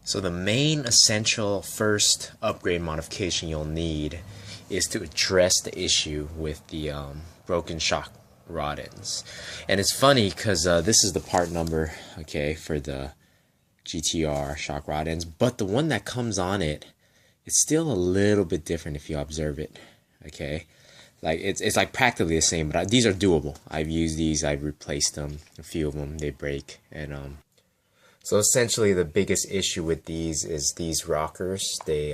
So the main essential first upgrade modification you'll need is to address the issue with the broken shock rod ends. And it's funny because this is the part number, okay, for the GTR shock rod ends, but the one that comes on it, it's still a little bit different if you observe it, okay? Like it's like practically the same, but these are doable. I've used these, I've replaced them, a few of them, they break, and so essentially the biggest issue with these is these rockers. They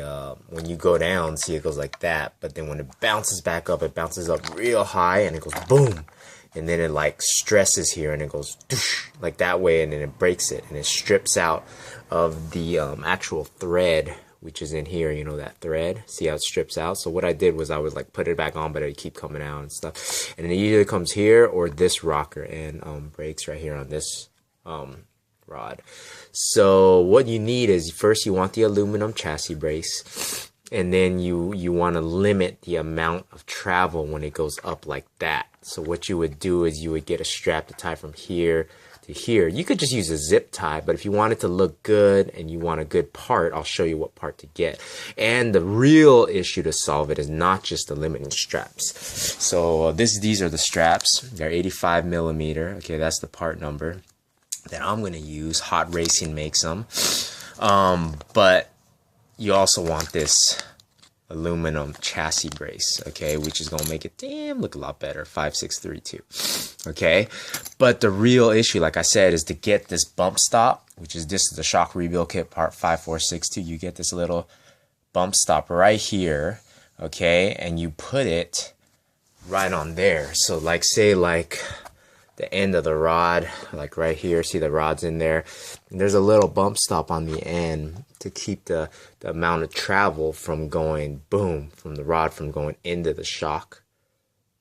when you go down, see it goes like that, but then when it bounces back up, it bounces up real high and it goes boom, and then it like stresses here and it goes like that way, and then it breaks it and it strips out of the actual thread, which is in here, you know, that thread. See how it strips out? So what I did was I would like put it back on, but it keep coming out and stuff. And it either comes here or this rocker and breaks right here on this rod. So what you need is, first you want the aluminum chassis brace, and then you want to limit the amount of travel when it goes up like that. So what you would do is you would get a strap to tie from here to here. You could just use a zip tie, but if you want it to look good and you want a good part, I'll show you what part to get. And the real issue to solve it is not just the limiting straps. So these are the straps. They're 85 millimeter. Okay, that's the part number that I'm going to use. Hot Racing makes them. But you also want this aluminum chassis brace, okay, which is going to make it look a lot better. 5632. Okay, but the real issue, like I said, is to get this bump stop, which is this is the shock rebuild kit part 5462. You get this little bump stop right here, okay, and you put it right on there. So like say like the end of the rod, like right here, see the rod's in there, and there's a little bump stop on the end to keep the amount of travel from going boom, from the rod from going into the shock,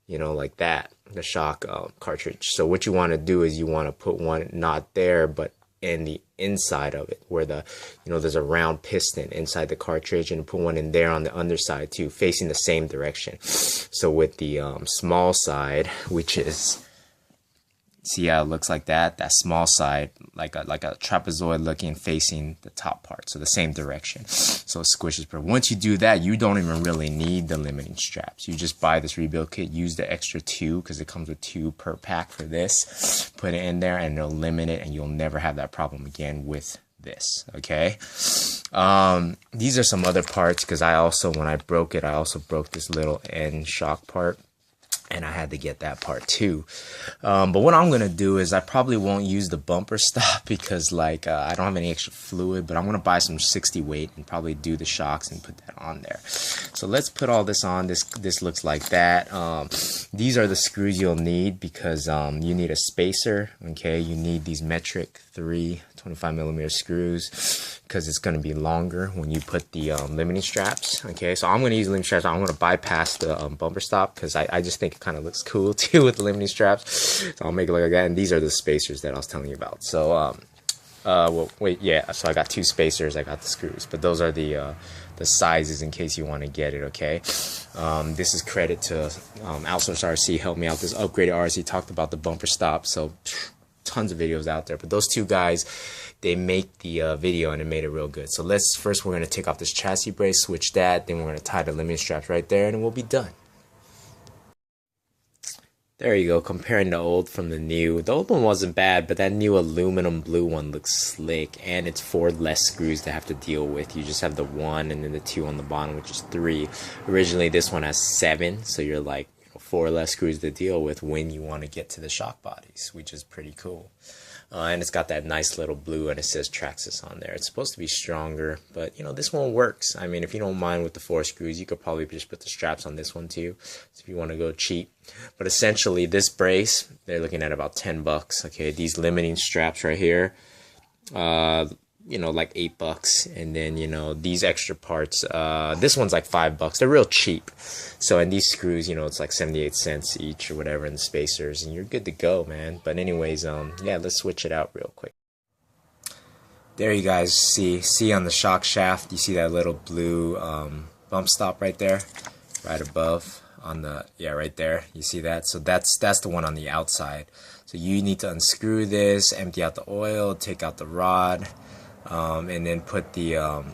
you know, like that, the shock cartridge. So what you want to do is you want to put one not there but in the inside of it, where the, you know, there's a round piston inside the cartridge, and put one in there on the underside too, facing the same direction. So with the small side, which is, see how it looks like that small side, like a trapezoid looking, facing the top part, so the same direction, so it squishes. But once you do that, you don't even really need the limiting straps. You just buy this rebuild kit, use the extra 2, because it comes with 2 per pack for this, put it in there, and it'll limit it, and you'll never have that problem again with this. Okay, these are some other parts, because I also, when I broke it, I also broke this little end shock part, and I had to get that part too. But what I'm going to do is I probably won't use the bumper stop because like I don't have any extra fluid, but I'm going to buy some 60 weight and probably do the shocks and put that on there. So let's put all this on. This looks like that. These are the screws you'll need because you need a spacer. Okay, you need these metric 3 25 millimeter screws because it's going to be longer when you put the limiting straps. Okay, so I'm going to use limiting straps. I'm going to bypass the bumper stop because I just think it kind of looks cool too with the limiting straps. So I'll make it look like that. And these are the spacers that I was telling you about. So well, wait, yeah. So I got 2 spacers. I got the screws, but those are the sizes in case you want to get it. Okay, this is credit to Outsource RC, helped me out. This upgraded RC talked about the bumper stop. So tons of videos out there, but those 2 guys, they make the video and it made it real good. So we're going to take off this chassis brace, switch that, then we're going to tie the limiting straps right there, and we'll be done. There you go, comparing the old from the new. The old one wasn't bad, but that new aluminum blue one looks slick, and it's 4 less screws to have to deal with. You just have the 1 and then the 2 on the bottom, which is 3. Originally this one has 7, so you're like 4 less screws to deal with when you want to get to the shock bodies, which is pretty cool. And it's got that nice little blue, and it says TRAXXAS on there. It's supposed to be stronger, but you know, this one works. I mean, if you don't mind with the 4 screws, you could probably just put the straps on this one too, so if you want to go cheap. But essentially this brace, they're looking at about 10 bucks. Okay, these limiting straps right here, you know, like $8, and then you know, these extra parts, this one's like $5. They're real cheap. So, and these screws, you know, it's like 78 cents each or whatever, and the spacers, and you're good to go, man. But anyways, yeah, let's switch it out real quick. There you guys see on the shock shaft, you see that little blue bump stop right there, right above on the, yeah, right there, you see that? So that's the one on the outside. So you need to unscrew this, empty out the oil, take out the rod, and then put the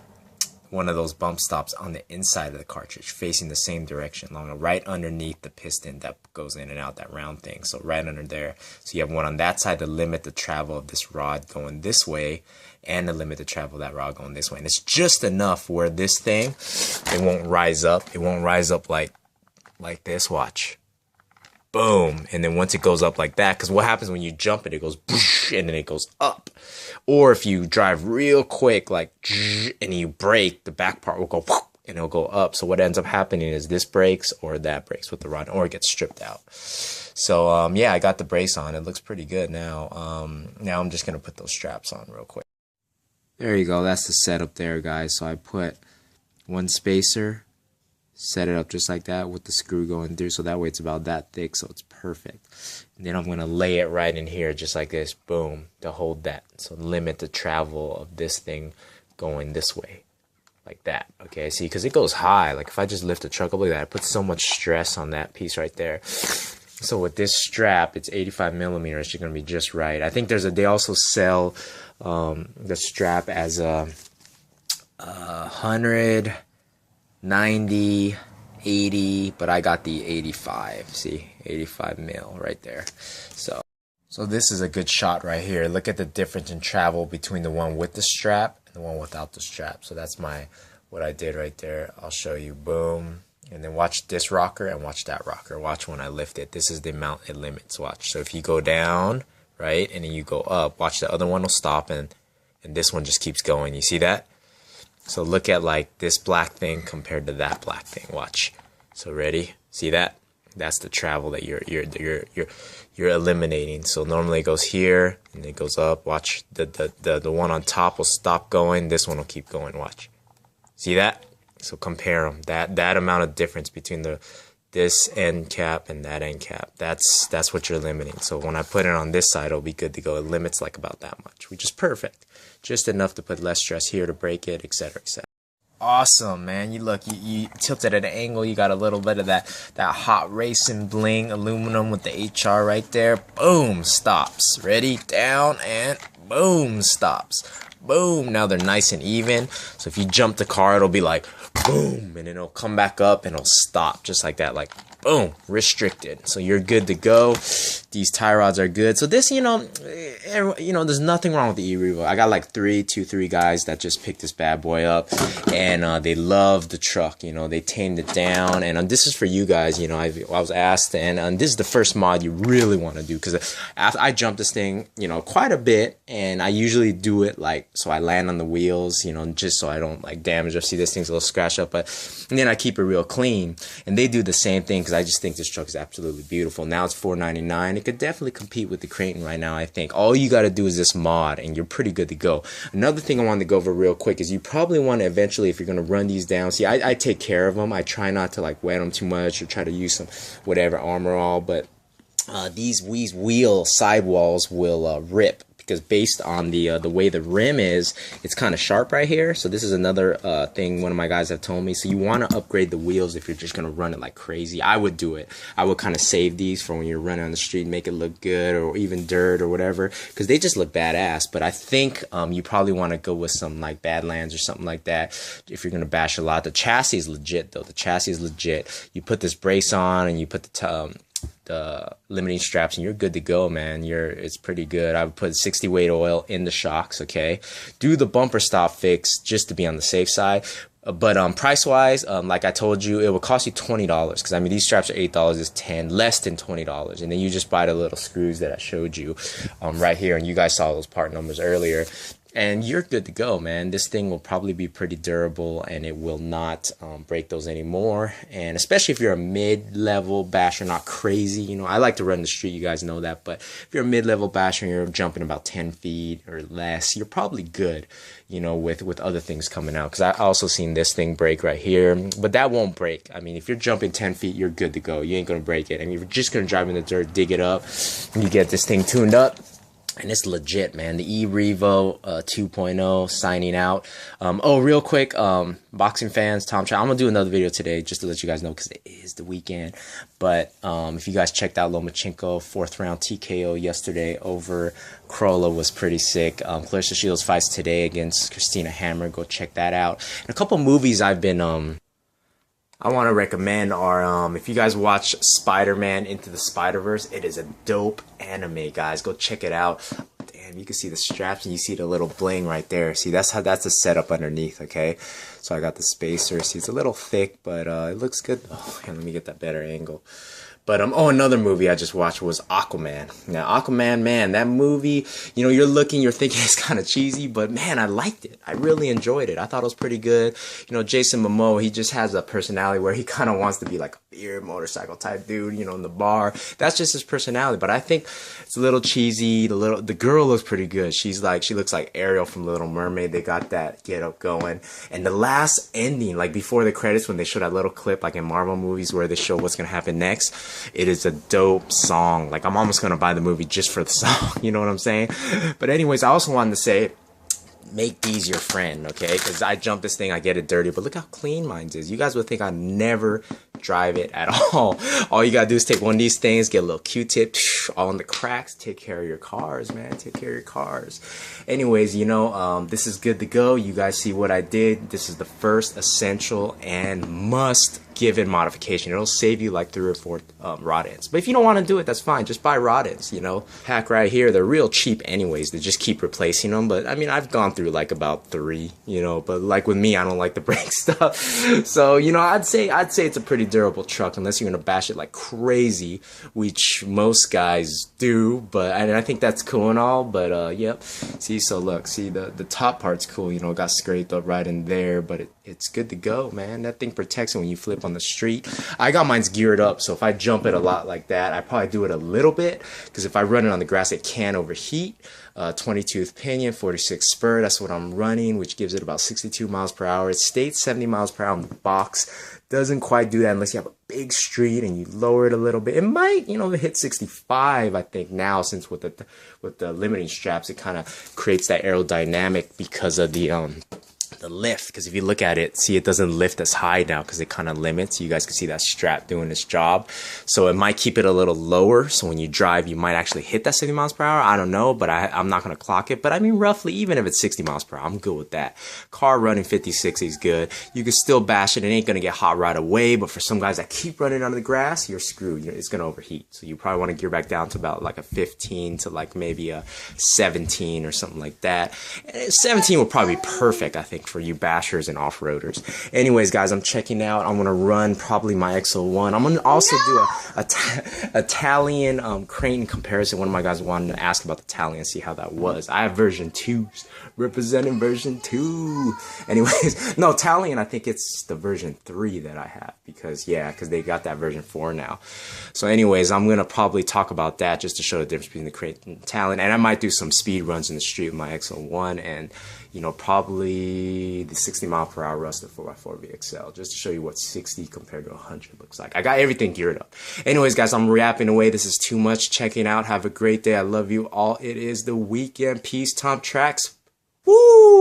one of those bump stops on the inside of the cartridge facing the same direction, right underneath the piston that goes in and out, that round thing. So right under there. So you have one on that side to limit the travel of this rod going this way, and to limit the travel of that rod going this way. And it's just enough where this thing, it won't rise up. It won't rise up like this. Watch. Boom. And then once it goes up like that, because what happens when you jump it goes and then it goes up. Or if you drive real quick, like, and you brake, the back part will go and it'll go up. So what ends up happening is this breaks or that breaks with the rod, or it gets stripped out. So yeah, I got the brace on. It looks pretty good now. Now I'm just gonna put those straps on real quick. There you go. That's the setup there, guys. So I put one spacer, set it up just like that with the screw going through, so that way it's about that thick, so it's perfect. And then I'm going to lay it right in here just like this, boom, to hold that, so limit the travel of this thing going this way like that. Okay, see, because it goes high. Like if I just lift the truck up like that, I put so much stress on that piece right there. So with this strap, it's 85 millimeters. You're going to be just right. I think they also sell the strap as a 100, 90, 80, but I got the 85. See, 85 mil right there. So this is a good shot right here. Look at the difference in travel between the one with the strap and the one without the strap. So that's what I did right there. I'll show you. Boom. And then watch this rocker and watch that rocker. Watch when I lift it. This is the amount it limits. Watch. So if you go down, right, and then you go up, watch, the other one will stop, and this one just keeps going. You see that? So look at like this black thing compared to that black thing. Watch. So ready? See that? That's the travel that you're eliminating. So normally it goes here and it goes up. Watch, the one on top will stop going. This one will keep going. Watch. See that? So compare them. That amount of difference between this end cap and that end cap. That's what you're limiting. So when I put it on this side, it'll be good to go. It limits like about that much, which is perfect. Just enough to put less stress here to break it, etc., etc. Awesome, man. You tilted at an angle. You got a little bit of that hot racing bling aluminum with the HR right there. Boom, stops. Ready, down, and boom, stops. Boom. Now they're nice and even. So if you jump the car, it'll be like boom, and it'll come back up and it'll stop just like that, like boom, restricted. So you're good to go. These tie rods are good. So this, there's nothing wrong with the e-Revo. I got like two, three guys that just picked this bad boy up, and they love the truck. They tamed it down, and this is for you guys. I was asked, and this is the first mod you really want to do, because I jumped this thing, quite a bit, and I usually do it like so I land on the wheels, just so I don't like damage or see this thing's a little scratched up, and then I keep it real clean. And they do the same thing, because I just think this truck is absolutely beautiful. Now it's $499. It could definitely compete with the Creighton right now. I think all you got to do is this mod, and you're pretty good to go. Another thing I wanted to go over real quick is you probably want to eventually, if you're going to run these down, see, I take care of them. I try not to like wet them too much or try to use some whatever armor all, but these sidewalls will rip, because based on the way the rim is, it's kind of sharp right here. So this is another thing one of my guys have told me. So you want to upgrade the wheels if you're just going to run it like crazy. I would do it. I would kind of save these for when you're running on the street, make it look good, or even dirt or whatever, because they just look badass. But I think you probably want to go with some like Badlands or something like that if you're going to bash a lot. The chassis is legit though. The chassis is legit. You put this brace on and you put the limiting straps, and you're good to go, man. It's pretty good. I would put 60 weight oil in the shocks. Okay, do the bumper stop fix just to be on the safe side. But price wise, like I told you, it will cost you $20, because I mean these straps are $8. It's $10, less than $20, and then you just buy the little screws that I showed you right here, and you guys saw those part numbers earlier. And you're good to go, man. This thing will probably be pretty durable, and it will not break those anymore. And especially if you're a mid-level basher, not crazy. I like to run the street, you guys know that. But if you're a mid-level basher and you're jumping about 10 feet or less, you're probably good, with other things coming out. Because I also seen this thing break right here, but that won't break. I mean, if you're jumping 10 feet, you're good to go. You ain't going to break it. I mean, if you're just going to drive in the dirt, dig it up, and you get this thing tuned up, And it's legit, man. The EREVO 2.0 signing out. Oh, real quick, boxing fans, Tom Trout. I'm gonna do another video today just to let you guys know because it is the weekend. But if you guys checked out Lomachenko 4th round TKO yesterday over Krolla was pretty sick. Clarissa Shields fights today against Christina Hammer. Go check that out. And a couple movies I've been I want to recommend are, if you guys watch Spider-Man Into the Spider-Verse, it is a dope anime, guys. Go check it out. Damn, you can see the straps and you see the little bling right there. See, that's the setup underneath, okay? So I got the spacer. See, it's a little thick, but it looks good. Oh, here, let me get that better angle. But oh, another movie I just watched was Aquaman. Now, Aquaman, man, that movie, you know, you're thinking it's kind of cheesy, but man, I liked it. I really enjoyed it. I thought it was pretty good. You know, Jason Momoa, he just has a personality where he kind of wants to be like a beer motorcycle type dude, you know, in the bar. That's just his personality. But I think it's a little cheesy. The girl looks pretty good. She looks like Ariel from Little Mermaid. They got that get up going. And the last ending, like before the credits, when they show that little clip, like in Marvel movies where they show what's gonna happen next. It is a dope song. Like, I'm almost gonna buy the movie just for the song. You know what I'm saying? But anyways, I also wanted to say, make these your friend, okay? Because I jump this thing, I get it dirty, but look how clean mine is. You guys would think I never drive it at all. All you gotta do is take one of these things, get a little Q-tip, all in the cracks, take care of your cars, man. Take care of your cars. Anyways, you know, this is good to go. You guys see what I did. This is the first essential and must given modification. It'll save you like 3 or 4 rod ends. But if you don't want to do it, that's fine. Just buy rod ends, you know. Pack right here. They're real cheap anyways. They just keep replacing them. But I mean, I've gone through like about 3, you know. But like with me, I don't like to break stuff. So, you know, I'd say it's a pretty durable truck unless you're gonna bash it like crazy, which most guys do. But I think that's cool and all. But yep. See, so look, see the top part's cool. You know, it got scraped up right in there, but it's good to go, man. That thing protects it when you flip on the street. I got mine's geared up, so if I jump it a lot like that, I probably do it a little bit, because if I run it on the grass, it can overheat. 20-tooth pinion, 46 spur, that's what I'm running, which gives it about 62 miles per hour. It states 70 miles per hour on the box. Doesn't quite do that unless you have a big street and you lower it a little bit. It might, you know, hit 65, I think, now, since with the limiting straps, it kind of creates that aerodynamic because of the lift. Because if you look at it, see, it doesn't lift as high now because it kind of limits. You guys can see that strap doing its job, so it might keep it a little lower, so when you drive you might actually hit that 60 miles per hour. I don't know, but I'm not going to clock it, but I mean roughly, even if it's 60 miles per hour, I'm good with that. Car running 50-60 is good. You can still bash it. It ain't going to get hot right away, but for some guys that keep running on the grass, you're screwed. It's going to overheat, so you probably want to gear back down to about like a 15 to like maybe a 17 or something like that. And 17 would probably be perfect, I think, for you bashers and off-roaders. Anyways, guys, I'm checking out. I'm gonna run probably my XO1. I'm gonna also do a Italian crane comparison. One of my guys wanted to ask about the Italian, see how that was. I have version 2, representing version 2. Anyways, no, Italian, I think it's the version 3 that I have, because they got that version 4 now. So anyways, I'm gonna probably talk about that just to show the difference between the crane and Italian, and I might do some speed runs in the street with my XO1, and you know, probably the 60 mile per hour Rusted 4x4 VXL, just to show you what 60 compared to 100 looks like. I got everything geared up. Anyways, guys, I'm wrapping away. This is too much. Checking out. Have a great day. I love you all. It is the weekend. Peace. Tom Trax. Woo!